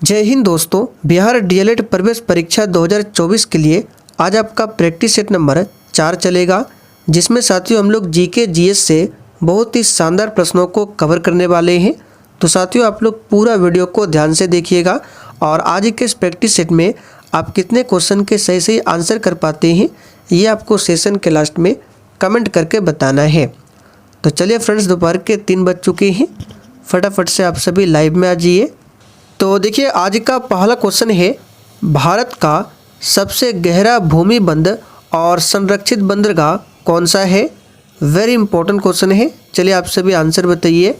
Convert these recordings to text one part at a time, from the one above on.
जय हिंद दोस्तों। बिहार डीएलएड प्रवेश परीक्षा 2024 के लिए आज आपका प्रैक्टिस सेट नंबर 4 चलेगा, जिसमें साथियों हम लोग जीके जीएस से बहुत ही शानदार प्रश्नों को कवर करने वाले हैं। तो साथियों आप लोग पूरा वीडियो को ध्यान से देखिएगा और आज के इस प्रैक्टिस सेट में आप कितने क्वेश्चन के सही सही आंसर कर पाते हैं ये आपको सेशन के लास्ट में कमेंट करके बताना है। तो चलिए फ्रेंड्स, दोपहर के 3 बज चुके हैं, फटाफट से आप सभी लाइव में आ जाइए। तो देखिए आज का पहला क्वेश्चन है, भारत का सबसे गहरा भूमिबंध और संरक्षित बंदरगाह कौन सा है। वेरी इंपॉर्टेंट क्वेश्चन है। चलिए आप सभी आंसर बताइए।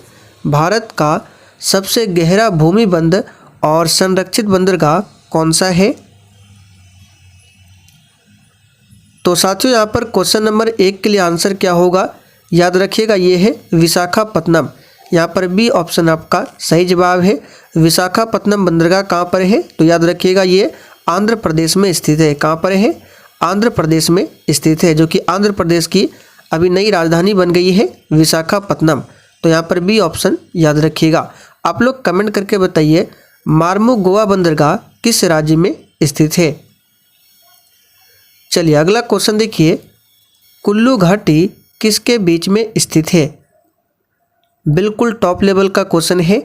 भारत का सबसे गहरा भूमिबंध और संरक्षित बंदरगाह कौन सा है। तो साथियों यहाँ पर क्वेश्चन नंबर 1 के लिए आंसर क्या होगा, याद रखिएगा, ये है विशाखापत्तनम। यहाँ पर बी ऑप्शन आपका सही जवाब है। विशाखापत्तनम बंदरगाह कहाँ पर है, तो याद रखिएगा ये आंध्र प्रदेश में स्थित है। कहाँ पर है, आंध्र प्रदेश में स्थित है, जो कि आंध्र प्रदेश की अभी नई राजधानी बन गई है विशाखापत्तनम। तो यहाँ पर बी ऑप्शन याद रखिएगा। आप लोग कमेंट करके बताइए मार्मुगोवा बंदरगाह किस राज्य में स्थित है। चलिए अगला क्वेश्चन देखिए, कुल्लू घाटी किसके बीच में स्थित है। बिल्कुल टॉप लेवल का क्वेश्चन है।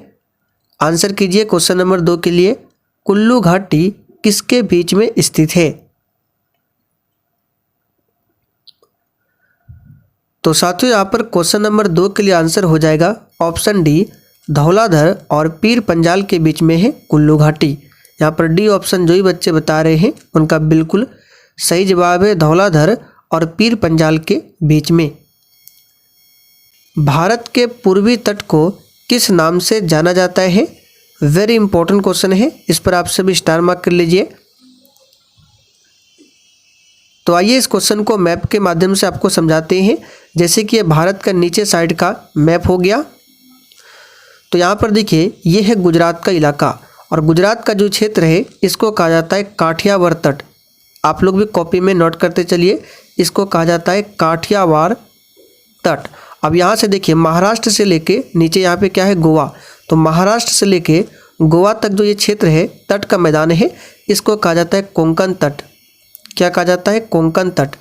आंसर कीजिए क्वेश्चन नंबर 2 के लिए, कुल्लू घाटी किसके बीच में स्थित है। तो साथियों यहाँ पर क्वेश्चन नंबर 2 के लिए आंसर हो जाएगा ऑप्शन डी, धौलाधर और पीर पंजाल के बीच में है कुल्लू घाटी। यहाँ पर डी ऑप्शन जो ही बच्चे बता रहे हैं उनका बिल्कुल सही जवाब है, धौलाधर और पीर पंजाल के बीच में। भारत के पूर्वी तट को किस नाम से जाना जाता है। वेरी इंपॉर्टेंट क्वेश्चन है, इस पर आप सभी स्टार मार्क कर लीजिए। तो आइए इस क्वेश्चन को मैप के माध्यम से आपको समझाते हैं। जैसे कि ये भारत का नीचे साइड का मैप हो गया। तो यहाँ पर देखिए ये है गुजरात का इलाका, और गुजरात का जो क्षेत्र है इसको कहा जाता है काठियावाड़ तट। आप लोग भी कॉपी में नोट करते चलिए, इसको कहा जाता है काठियावाड़ तट। अब यहाँ से देखिए महाराष्ट्र से लेके नीचे यहाँ पे क्या है, गोवा। तो महाराष्ट्र से लेके गोवा तक जो ये क्षेत्र है, तट का मैदान है, इसको कहा जाता है कोंकण तट। क्या कहा जाता है, कोंकण तट।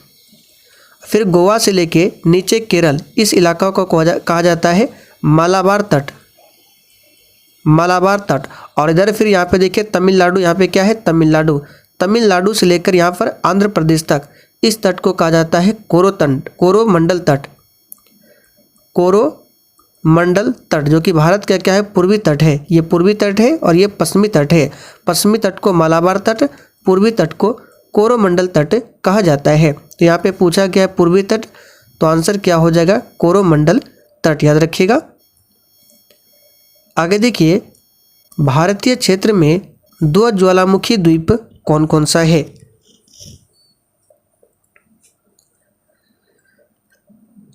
फिर गोवा से लेके नीचे केरल, इस इलाका को कहा जाता है मालाबार तट। मालाबार तट। और इधर फिर यहाँ पे देखिए तमिलनाडु, यहाँ पे क्या है, तमिलनाडु। तमिलनाडु से लेकर यहाँ पर आंध्र प्रदेश तक इस तट को कहा जाता है कोरोमंडल तट। कोरोमंडल तट, जो कि भारत का क्या है, पूर्वी तट है। ये पूर्वी तट है और ये पश्चिमी तट है। पश्चिमी तट को मालाबार तट, पूर्वी तट को कोरोमंडल तट कहा जाता है। तो यहाँ पे पूछा गया है पूर्वी तट, तो आंसर क्या हो जाएगा, कोरोमंडल तट, याद रखिएगा। आगे देखिए, भारतीय क्षेत्र में 2 ज्वालामुखी द्वीप कौन कौन सा है।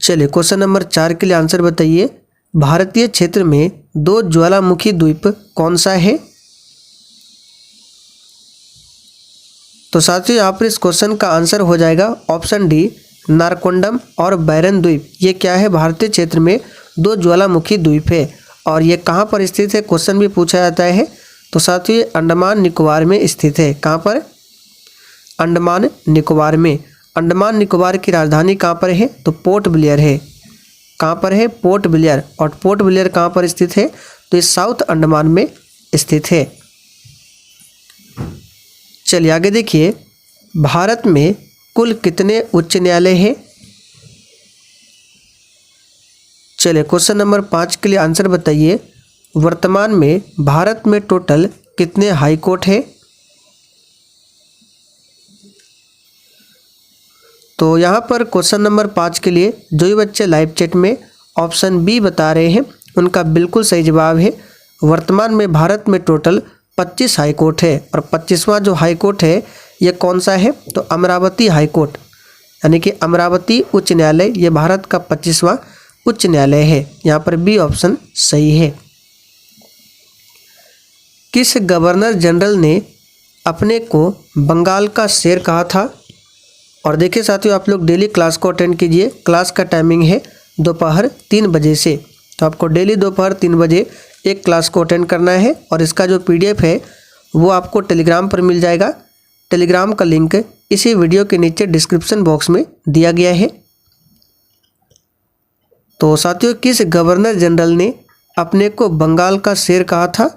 चलिए क्वेश्चन नंबर 4 के लिए आंसर बताइए। भारतीय क्षेत्र में 2 ज्वालामुखी द्वीप कौन सा है। तो साथियों यहाँ पर इस क्वेश्चन का आंसर हो जाएगा ऑप्शन डी, नारकोंडम और बैरन द्वीप। ये क्या है, भारतीय क्षेत्र में 2 ज्वालामुखी द्वीप है। और ये कहाँ पर स्थित है, क्वेश्चन भी पूछा जाता है। तो साथियों ये अंडमान निकोबार में स्थित है। कहाँ पर, अंडमान निकोबार में। अंडमान निकोबार की राजधानी कहाँ पर है, तो पोर्ट ब्लेयर है। कहाँ पर है, पोर्ट ब्लेयर। और पोर्ट ब्लेयर कहाँ पर स्थित है, तो ये साउथ अंडमान में स्थित है। चलिए आगे देखिए, भारत में कुल कितने उच्च न्यायालय हैं। चलिए क्वेश्चन नंबर 5 के लिए आंसर बताइए। वर्तमान में भारत में टोटल कितने हाई कोर्ट है। तो यहाँ पर क्वेश्चन नंबर 5 के लिए जो भी बच्चे लाइव चैट में ऑप्शन बी बता रहे हैं उनका बिल्कुल सही जवाब है। वर्तमान में भारत में टोटल 25 हाई कोर्ट है, और 25वां जो हाई कोर्ट है ये कौन सा है, तो अमरावती हाई कोर्ट, यानी कि अमरावती उच्च न्यायालय, ये भारत का 25वां उच्च न्यायालय है। यहाँ पर बी ऑप्शन सही है। किस गवर्नर जनरल ने अपने को बंगाल का शेर कहा था। और देखिए साथियों आप लोग डेली क्लास को अटेंड कीजिए। क्लास का टाइमिंग है दोपहर 3 बजे से। तो आपको डेली दोपहर 3 बजे एक क्लास को अटेंड करना है और इसका जो पीडीएफ है वो आपको टेलीग्राम पर मिल जाएगा। टेलीग्राम का लिंक इसी वीडियो के नीचे डिस्क्रिप्शन बॉक्स में दिया गया है। तो साथियों, किस गवर्नर जनरल ने अपने को बंगाल का शेर कहा था?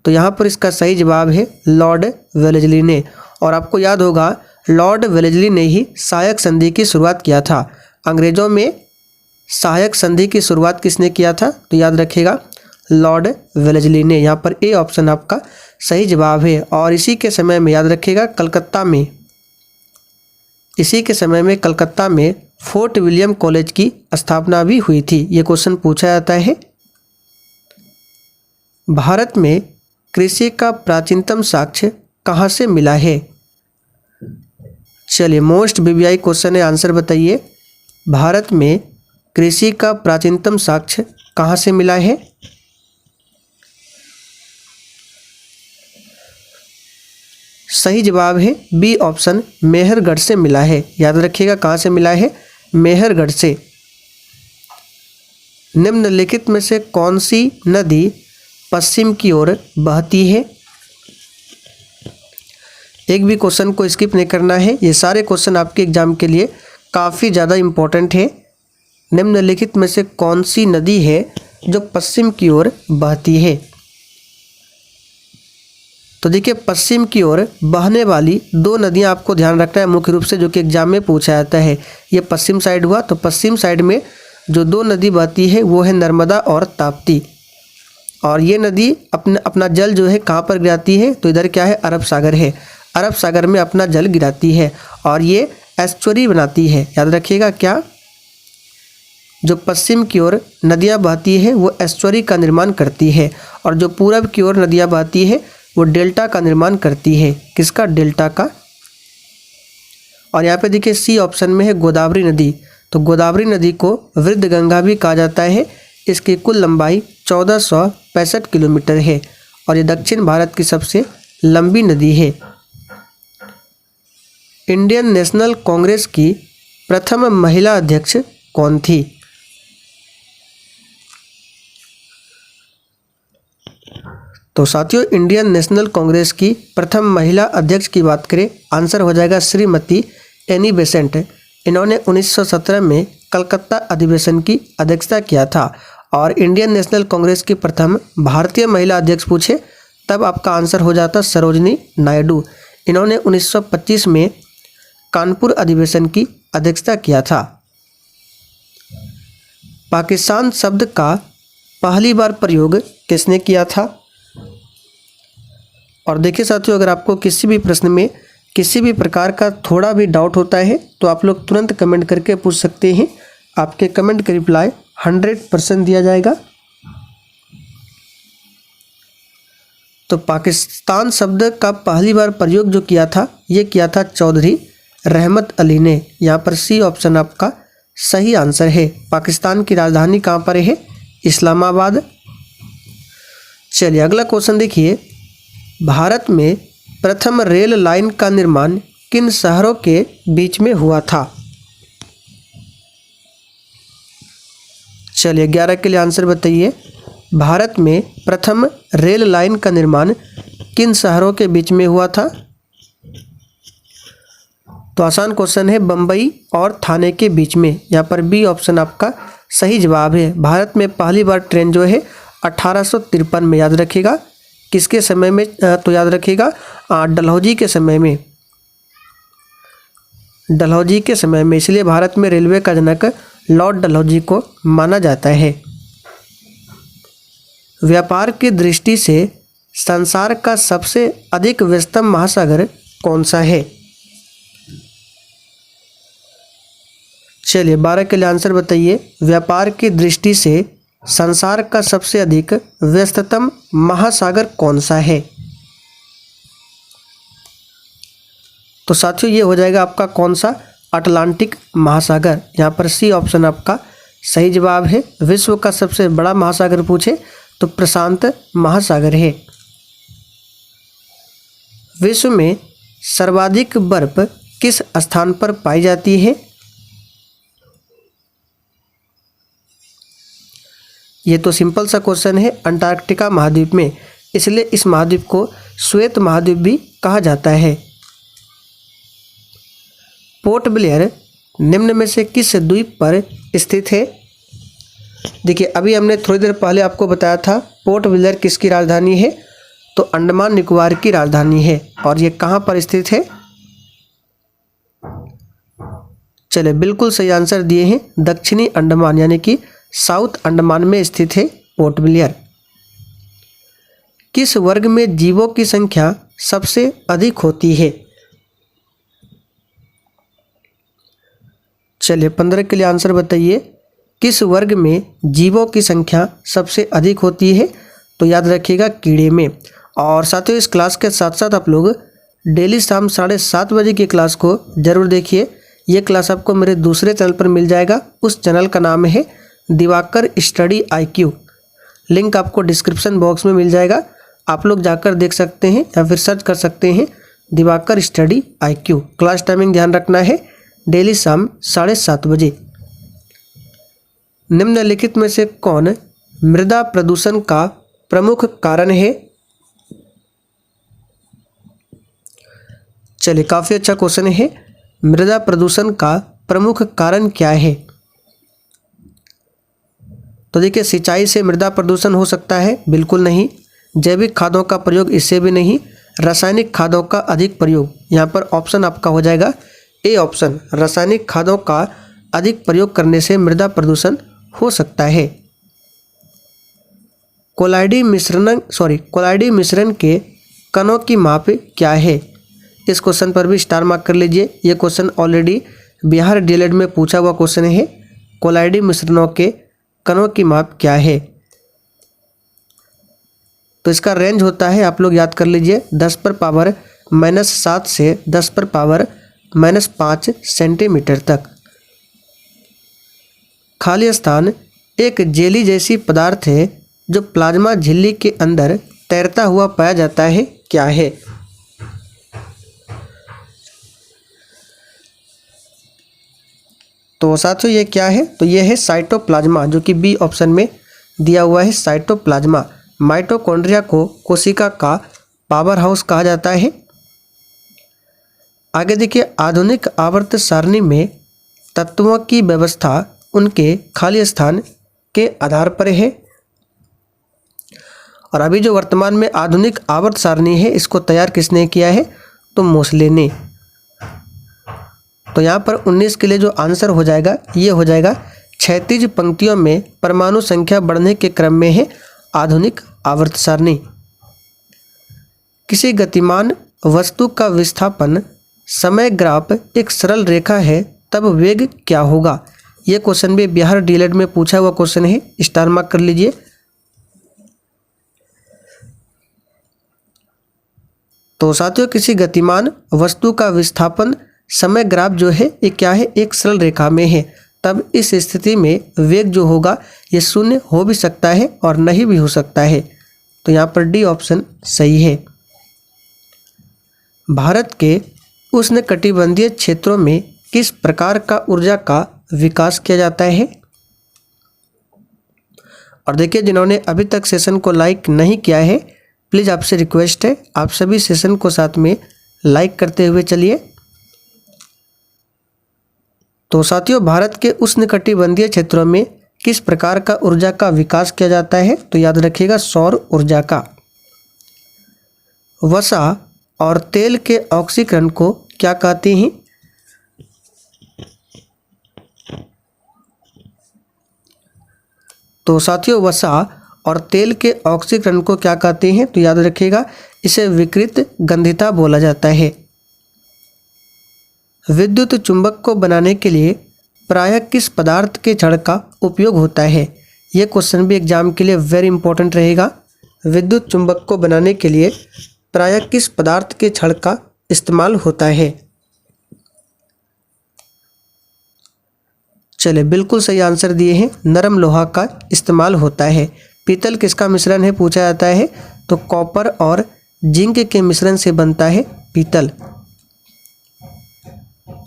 तो यहाँ पर इसका सही जवाब है लॉर्ड वेलेस्ली ने। और आपको याद होगा लॉर्ड वेलेस्ली ने ही सहायक संधि की शुरुआत किया था। अंग्रेजों में सहायक संधि की शुरुआत किसने किया था? तो याद रखिएगा लॉर्ड वेलेस्ली ने। यहाँ पर ए ऑप्शन आपका सही जवाब है। और इसी के समय में याद रखिएगा कलकत्ता में फोर्ट विलियम कॉलेज की स्थापना भी हुई थी। ये क्वेश्चन पूछा जाता है। भारत में कृषि का प्राचीनतम साक्ष्य कहाँ से मिला है? चलिए, मोस्ट वीवीआई क्वेश्चन है, आंसर बताइए। भारत में कृषि का प्राचीनतम साक्ष्य कहाँ से मिला है? सही जवाब है बी ऑप्शन, मेहरगढ़ से मिला है। याद रखिएगा कहाँ से मिला है? मेहरगढ़ से। निम्नलिखित में से कौन सी नदी पश्चिम की ओर बहती है? एक भी क्वेश्चन को स्किप नहीं करना है। ये सारे क्वेश्चन आपके एग्जाम के लिए काफ़ी ज़्यादा इम्पोर्टेंट है। निम्नलिखित में से कौन सी नदी है जो पश्चिम की ओर बहती है? तो देखिए, पश्चिम की ओर बहने वाली दो नदियां आपको ध्यान रखना है मुख्य रूप से, जो कि एग्जाम में पूछा जाता है। ये पश्चिम साइड हुआ, तो पश्चिम साइड में जो दो नदी बहती है वो है नर्मदा और ताप्ती। और ये नदी अपना जल जो है कहाँ पर गिराती है? तो इधर क्या है? अरब सागर है। अरब सागर में अपना जल गिराती है और ये एस्चुरी बनाती है। याद रखिएगा क्या? जो पश्चिम की ओर नदियाँ बहती है वो एस्चुरी का निर्माण करती है, और जो पूरब की ओर नदियाँ बहती है वो डेल्टा का निर्माण करती है। किसका? डेल्टा का। और यहाँ पे देखिए सी ऑप्शन में है गोदावरी नदी। तो गोदावरी नदी को वृद्ध गंगा भी कहा जाता है। इसकी कुल लंबाई 1465 किलोमीटर है और ये दक्षिण भारत की सबसे लंबी नदी है। इंडियन नेशनल कांग्रेस की प्रथम महिला अध्यक्ष कौन थी? तो साथियों, इंडियन नेशनल कांग्रेस की प्रथम महिला अध्यक्ष की बात करें, आंसर हो जाएगा श्रीमती एनी बेसेंट। इन्होंने 1917 में कलकत्ता अधिवेशन की अध्यक्षता किया था। और इंडियन नेशनल कांग्रेस की प्रथम भारतीय महिला अध्यक्ष पूछे तब आपका आंसर हो जाता सरोजनी नायडू। इन्होंने 1925 में कानपुर अधिवेशन की अध्यक्षता किया था। पाकिस्तान शब्द का पहली बार प्रयोग किसने किया था? और देखिए साथियों, अगर आपको किसी भी प्रश्न में किसी भी प्रकार का थोड़ा भी डाउट होता है तो आप लोग तुरंत कमेंट करके पूछ सकते हैं। आपके कमेंट का रिप्लाई 100% दिया जाएगा। तो पाकिस्तान शब्द का पहली बार प्रयोग जो किया था ये किया था चौधरी रहमत अली ने। यहाँ पर सी ऑप्शन आपका सही आंसर है। पाकिस्तान की राजधानी कहाँ पर है? इस्लामाबाद। चलिए अगला क्वेश्चन देखिए, भारत में प्रथम रेल लाइन का निर्माण किन शहरों के बीच में हुआ था? चलिए 11 के लिए आंसर बताइए। भारत में प्रथम रेल लाइन का निर्माण किन शहरों के बीच में हुआ था? तो आसान क्वेश्चन है, बम्बई और थाने के बीच में। यहाँ पर बी ऑप्शन आपका सही जवाब है। भारत में पहली बार ट्रेन जो है 1853 में, याद रखिएगा किसके समय में? तो याद रखिएगा डलहौजी के समय में। डलहौजी के समय में, इसलिए भारत में रेलवे का जनक लॉर्ड डलहौजी को माना जाता है। व्यापार की दृष्टि से संसार का सबसे अधिक व्यस्तम महासागर कौन सा है? चलिए 12 के लिए आंसर बताइए। व्यापार की दृष्टि से संसार का सबसे अधिक व्यस्ततम महासागर कौन सा है? तो साथियों ये हो जाएगा आपका कौन सा? अटलांटिक महासागर। यहाँ पर सी ऑप्शन आपका सही जवाब है। विश्व का सबसे बड़ा महासागर पूछे तो प्रशांत महासागर है। विश्व में सर्वाधिक बर्फ किस स्थान पर पाई जाती है? ये तो सिंपल सा क्वेश्चन है, अंटार्कटिका महाद्वीप में। इसलिए इस महाद्वीप को श्वेत महाद्वीप भी कहा जाता है। पोर्ट ब्लेयर निम्न में से किस द्वीप पर स्थित है? देखिए, अभी हमने थोड़ी देर पहले आपको बताया था पोर्ट ब्लेयर किसकी राजधानी है, तो अंडमान निकोबार की राजधानी है। और ये कहाँ पर स्थित है? चले, बिल्कुल सही आंसर दिए हैं, दक्षिणी अंडमान यानी कि साउथ अंडमान में स्थित है पोर्ट ब्लेयर। किस वर्ग में जीवों की संख्या सबसे अधिक होती है? चलिए 15 के लिए आंसर बताइए। किस वर्ग में जीवों की संख्या सबसे अधिक होती है? तो याद रखिएगा कीड़े में। और साथियों, इस क्लास के साथ साथ आप लोग डेली शाम 7:30 बजे की क्लास को जरूर देखिए। ये क्लास आपको मेरे दूसरे चैनल पर मिल जाएगा। उस चैनल का नाम है दिवाकर स्टडी IQ। लिंक आपको डिस्क्रिप्शन बॉक्स में मिल जाएगा, आप लोग जाकर देख सकते हैं या फिर सर्च कर सकते हैं Diwakar study IQ। Class timing ध्यान रखना है, डेली शाम 7:30 बजे। निम्नलिखित में से कौन मृदा प्रदूषण का प्रमुख कारण है? चलिए, काफ़ी अच्छा क्वेश्चन है। मृदा प्रदूषण का प्रमुख कारण क्या है? तो देखिए, सिंचाई से मृदा प्रदूषण हो सकता है? बिल्कुल नहीं। जैविक खादों का प्रयोग, इससे भी नहीं। रासायनिक खादों का अधिक प्रयोग, यहाँ पर ऑप्शन आपका हो जाएगा ए ऑप्शन। रासायनिक खादों का अधिक प्रयोग करने से मृदा प्रदूषण हो सकता है। कोलाइडी मिश्रण के कणों की माप क्या है? इस क्वेश्चन पर भी स्टार मार्क कर लीजिए। ये क्वेश्चन ऑलरेडी बिहार डीएलएड में पूछा हुआ क्वेश्चन है। कोलाइडी मिश्रणों के कणों की माप क्या है? तो इसका रेंज होता है, आप लोग याद कर लीजिए, 10⁻⁻7 से 10⁻⁻5 सेंटीमीटर तक। खाली स्थान एक जेली जैसी पदार्थ है जो प्लाज्मा झिल्ली के अंदर तैरता हुआ पाया जाता है, क्या है? तो साथियों, ये क्या है? तो ये है साइटोप्लाज्मा, जो कि बी ऑप्शन में दिया हुआ है। साइटोप्लाज्मा। माइटोकॉन्ड्रिया को कोशिका का पावर हाउस कहा जाता है। आगे देखिए, आधुनिक आवर्त सारणी में तत्वों की व्यवस्था उनके खाली स्थान के आधार पर है। और अभी जो वर्तमान में आधुनिक आवर्त सारणी है, इसको तैयार किसने किया है? तो मोसले ने। तो यहाँ पर 19 के लिए जो आंसर हो जाएगा, ये हो जाएगा क्षैतिज पंक्तियों में परमाणु संख्या बढ़ने के क्रम में है आधुनिक आवर्त सारणी। किसी गतिमान वस्तु का विस्थापन समय ग्राफ एक सरल रेखा है, तब वेग क्या होगा? ये क्वेश्चन भी बिहार डीएलएड में पूछा हुआ क्वेश्चन है, स्टार मार्क कर लीजिए। तो साथियों, किसी गतिमान वस्तु का विस्थापन समय ग्राफ जो है ये क्या है? एक सरल रेखा में है, तब इस स्थिति में वेग जो होगा ये शून्य हो भी सकता है और नहीं भी हो सकता है। तो यहाँ पर डी ऑप्शन सही है। भारत के उष्णकटिबंधीय क्षेत्रों में किस प्रकार का ऊर्जा का विकास किया जाता है? और देखिए, जिन्होंने अभी तक सेशन को लाइक नहीं किया है, प्लीज़ आपसे रिक्वेस्ट है, आप सभी सेशन को साथ में लाइक करते हुए चलिए। तो साथियों, भारत के उष्णकटिबंधीय क्षेत्रों में किस प्रकार का ऊर्जा का विकास किया जाता है? तो याद रखिएगा सौर ऊर्जा का। वसा और तेल के ऑक्सीकरण को क्या कहते हैं? तो साथियों, वसा और तेल के ऑक्सीकरण को क्या कहते हैं? तो याद रखिएगा इसे विकृत गंधिता बोला जाता है। विद्युत चुंबक को बनाने के लिए प्रायः किस पदार्थ के छड़ का उपयोग होता है? यह क्वेश्चन भी एग्जाम के लिए वेरी इंपॉर्टेंट रहेगा। विद्युत चुंबक को बनाने के लिए प्रायः किस पदार्थ के छड़ का इस्तेमाल होता है? चलिए, बिल्कुल सही आंसर दिए हैं, नरम लोहा का इस्तेमाल होता है। पीतल किसका मिश्रण है पूछा जाता है? तो कॉपर और जिंक के मिश्रण से बनता है पीतल।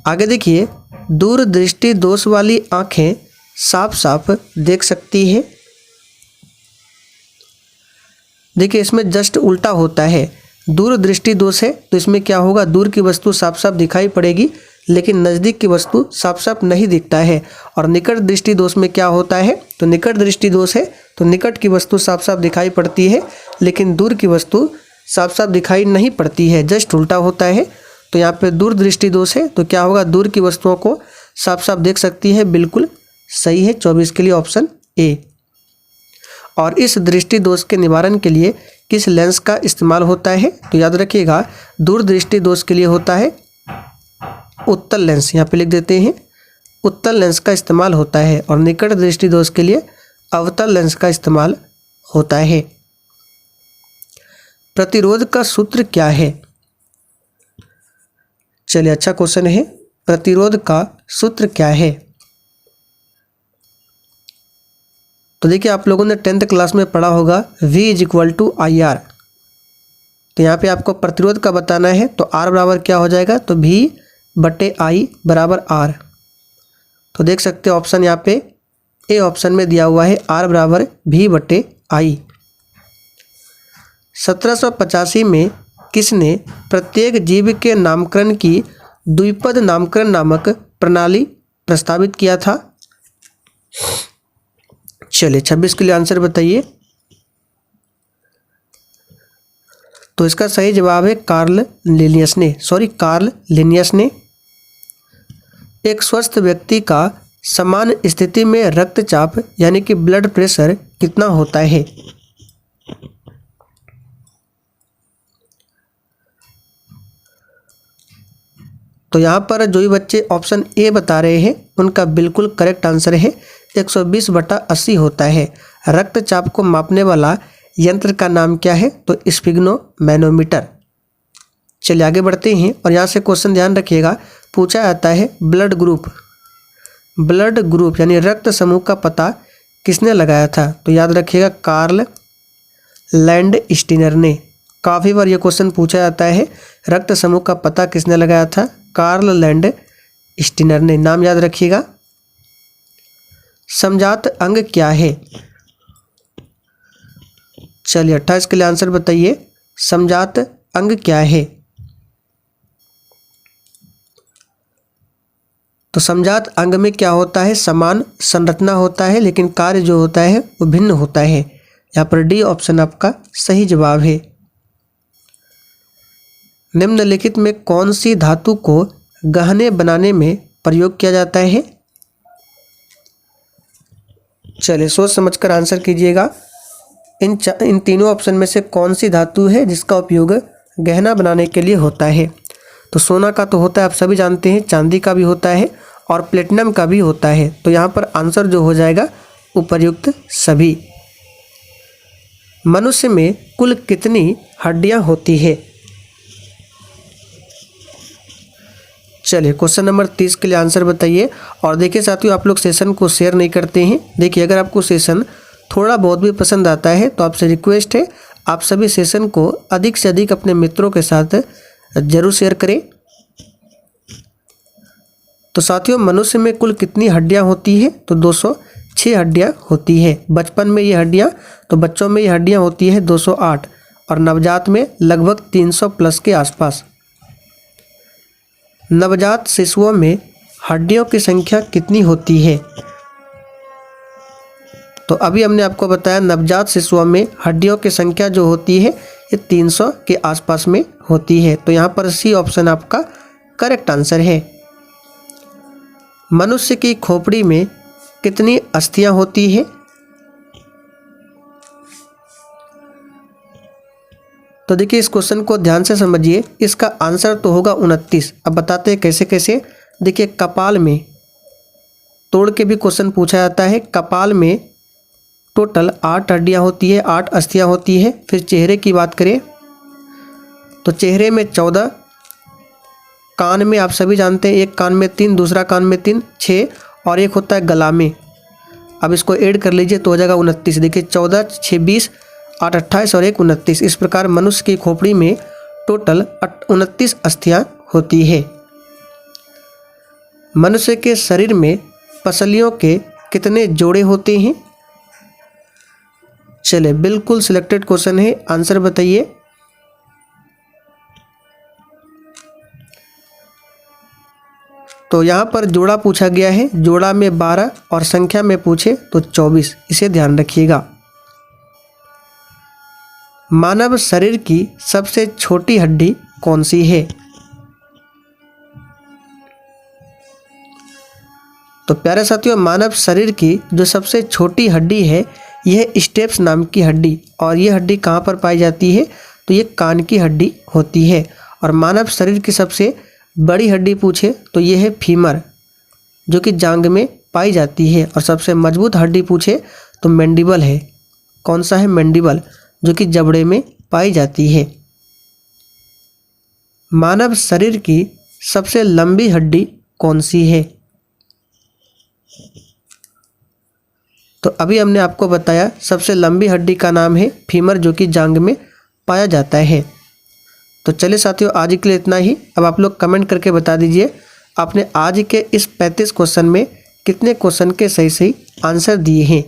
आगे देखिए, दूरदृष्टि दोष वाली आंखें साफ साफ देख सकती है। देखिए, इसमें जस्ट उल्टा होता है। दूर दृष्टि दोष है तो इसमें क्या होगा, दूर की वस्तु साफ साफ दिखाई पड़ेगी लेकिन नज़दीक की वस्तु साफ साफ नहीं दिखता है। और निकट दृष्टि दोष में क्या होता है, तो निकट दृष्टि दोष है तो निकट की वस्तु साफ साफ दिखाई पड़ती है लेकिन दूर की वस्तु साफ साफ दिखाई नहीं पड़ती है, जस्ट उल्टा होता है। तो यहाँ पे दूर दृष्टि दोष है तो क्या होगा, दूर की वस्तुओं को साफ साफ देख सकती है, बिल्कुल सही है 24 के लिए ऑप्शन ए। और इस दृष्टि दोष के निवारण के लिए किस लेंस का इस्तेमाल होता है, तो याद रखिएगा दूर दृष्टि दोष के लिए होता है उत्तल लेंस, यहाँ पे लिख देते हैं उत्तल लेंस का इस्तेमाल होता है। और निकट दृष्टि दोष के लिए अवतल लेंस का इस्तेमाल होता है। प्रतिरोध का सूत्र क्या है, चलिए अच्छा क्वेश्चन है, प्रतिरोध का सूत्र क्या है। तो देखिए आप लोगों ने 10th क्लास में पढ़ा होगा V = IR। तो यहाँ पे आपको प्रतिरोध का बताना है तो R बराबर क्या हो जाएगा, तो V/I = R। तो देख सकते हो ऑप्शन यहाँ पे ए ऑप्शन में दिया हुआ है R = V/I। 1785 में किसने प्रत्येक जीव के नामकरण की द्विपद नामकरण नामक प्रणाली प्रस्तावित किया था। चलिए 26 के लिए आंसर बताइए। तो इसका सही जवाब है कार्ल लिनियस ने। एक स्वस्थ व्यक्ति का समान स्थिति में रक्तचाप यानी कि ब्लड प्रेशर कितना होता है, तो यहाँ पर जो भी बच्चे ऑप्शन ए बता रहे हैं उनका बिल्कुल करेक्ट आंसर है 120/80 होता है। रक्तचाप को मापने वाला यंत्र का नाम क्या है, तो स्फिग्नोमैनोमीटर। चलिए आगे बढ़ते हैं और यहाँ से क्वेश्चन ध्यान रखिएगा, पूछा जाता है ब्लड ग्रुप यानी रक्त समूह का पता किसने लगाया था, तो याद रखिएगा कार्ल लैंडस्टीनर ने। काफ़ी बार ये क्वेश्चन पूछा जाता है, रक्त समूह का पता किसने लगाया था, कार्ल लैंडस्टीनर ने, नाम याद रखिएगा। समजात अंग क्या है, चलिए 28 के लिए आंसर बताइए, समजात अंग क्या है। तो समजात अंग में क्या होता है, समान संरचना होता है लेकिन कार्य जो होता है वो भिन्न होता है। यहाँ पर डी ऑप्शन आपका सही जवाब है। निम्नलिखित में कौन सी धातु को गहने बनाने में प्रयोग किया जाता है, चलिए सोच समझकर आंसर कीजिएगा। इन तीनों ऑप्शन में से कौन सी धातु है जिसका उपयोग गहना बनाने के लिए होता है, तो सोना का तो होता है आप सभी जानते हैं, चांदी का भी होता है और प्लेटिनम का भी होता है। तो यहाँ पर आंसर जो हो जाएगा उपर्युक्त सभी। मनुष्य में कुल कितनी हड्डियाँ होती है, चलिए क्वेश्चन नंबर 30 के लिए आंसर बताइए। और देखिए साथियों आप लोग सेशन को शेयर नहीं करते हैं। देखिए अगर आपको सेशन थोड़ा बहुत भी पसंद आता है तो आपसे रिक्वेस्ट है आप सभी सेशन को अधिक से अधिक अपने मित्रों के साथ जरूर शेयर करें। तो साथियों मनुष्य में कुल कितनी हड्डियां होती है, तो 206 हड्डियां होती है। बचपन में ये हड्डियां, तो बच्चों में ये हड्डियां होती है 208 और नवजात में लगभग 300 प्लस के आसपास। नवजात शिशुओं में हड्डियों की संख्या कितनी होती है, तो अभी हमने आपको बताया नवजात शिशुओं में हड्डियों की संख्या जो होती है ये 300 के आसपास में होती है। तो यहाँ पर सी ऑप्शन आपका करेक्ट आंसर है। मनुष्य की खोपड़ी में कितनी अस्थियां होती है, तो देखिए इस क्वेश्चन को ध्यान से समझिए, इसका आंसर तो होगा 29। अब बताते हैं कैसे कैसे। देखिए कपाल में तोड़ के भी क्वेश्चन पूछा जाता है। कपाल में टोटल 8 हड्डियां होती है, 8 अस्थियां होती है। फिर चेहरे की बात करें तो चेहरे में 14, कान में आप सभी जानते हैं एक कान में 3, दूसरा कान में 3, 6 और एक होता है गला में। अब इसको ऐड कर लीजिए तो हो जाएगा 29। देखिए 14, 6, 20, 8, 28 और 1, 29। इस प्रकार मनुष्य की खोपड़ी में टोटल 29 अस्थियां होती है। मनुष्य के शरीर में पसलियों के कितने जोड़े होते हैं, चलिए बिल्कुल सिलेक्टेड क्वेश्चन है, आंसर बताइए। तो यहाँ पर जोड़ा पूछा गया है, जोड़ा में 12 और संख्या में पूछे तो 24, इसे ध्यान रखिएगा। मानव शरीर की सबसे छोटी हड्डी कौन सी है? तो प्यारे साथियों, मानव शरीर की जो सबसे छोटी हड्डी है यह स्टेप्स नाम की हड्डी, और ये हड्डी कहाँ पर पाई जाती है? तो ये कान की हड्डी होती है। और मानव शरीर की सबसे बड़ी हड्डी पूछे तो ये है फीमर, जो कि जांघ में पाई जाती है। और सबसे मजबूत हड्डी पूछे तो मैंडिबल है। कौन सा है? मैंडिबल, जो कि जबड़े में पाई जाती है। मानव शरीर की सबसे लंबी हड्डी कौन सी है? तो अभी हमने आपको बताया सबसे लंबी हड्डी का नाम है फीमर, जो कि जांघ में पाया जाता है। तो चलिए साथियों, आज के लिए इतना ही। अब आप लोग कमेंट करके बता दीजिए आपने आज के इस 35 क्वेश्चन में कितने क्वेश्चन के सही आंसर दिए हैं।